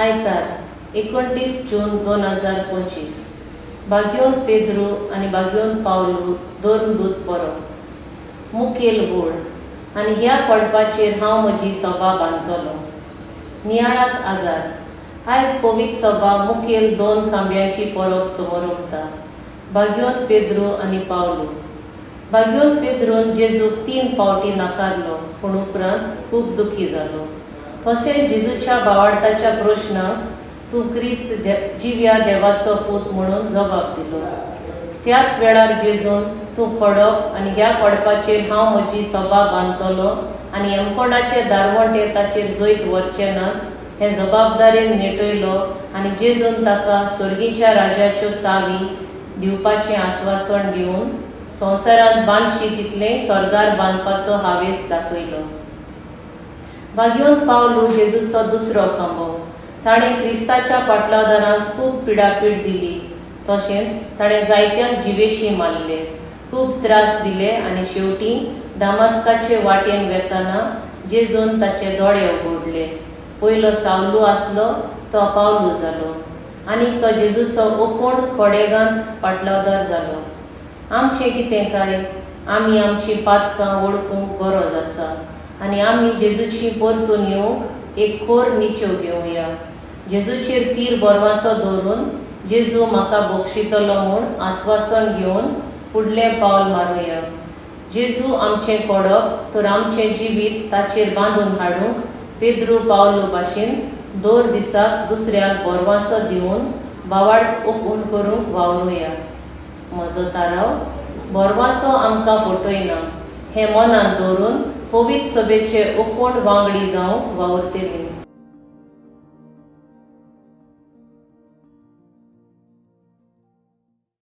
आयतार 29 जून 2025 बागयोन पेद्रू आनी बागयोन पावलू दोन दूत परब मुखेल वोळ आनी ह्या पडपाचेर हांव म्हजी सभा बांदतलो. नियाळाक आदार आयज पवित्र सभा मुखेल दोन खांब्यांची परब समोर उरता. बागयोन पेद्रू आनी पावलू. बागयोन पेद्रून जेजूक 3 फावटी नाकारलो पूण उपरांत खूब दुखी जालो. तशेंच जेजूच्या भावार्थाच्या प्रश्नाक तूं क्रिस्त जिव्या देवाचो पूत म्हणून जबाब दिलो. त्याच वेळार जेजून तूं पडप आनी ह्या पडपाचेर हांव म्हजी सभा बांदतलो आनी एमकोणाचें दारवंटे ताचेर जैत व्हरचें नात हे जबाबदारेन नेटयलो आनी जेजून ताका सर्गीच्या राजाच्यो चावी दिवपाचें आस्वासन दिवन संवसारांत बांदशी तितलें स्वर्गार बांदपाचो हावेस दाखयलो. बागयोन पावलू जेजूचो दुसरो खांबो. ताणें क्रिस्ताच्या पाटलादारांक खूब पिडापीड दिली. तशेंच ताणें जायत्यांक जिवेशी मारले, खूब त्रास दिले आनी शेवटी दामास्काचे वाटेन वेताना जेजून ताचे दोळे उगडले. पयलो सावलू आसलो तो पावलू जालो आनी तो जेजूचो ओपूण खोडेगांत पाटलावदार जालो. आमचें कितें काय? आमी आमची पातकां वळखूंक गरज आसा आनी आमी जेजूची परतून येवंक एक खोर निच्यो घेवया. जेजूचेर तीर बरवासो दवरून जेजू म्हाका बोक्षितलो म्हूण आस्वासन घेवन फुडलें पावल मारुया. जेजू आमचें कोडप तर आमचें जिवीत ताचेर बांदून हाडूंक पेद्रू पावलू भाशेन दर दिसाक दुसऱ्याक बरवासो दिवन भावार्थ ओपूण करूंक वावरुया. म्हजो ताराव बरवासो आमकां फटयना हें मनांत दवरून पवित्र सभेचे ओपूण वांगडी जावंक वावुरतलीं.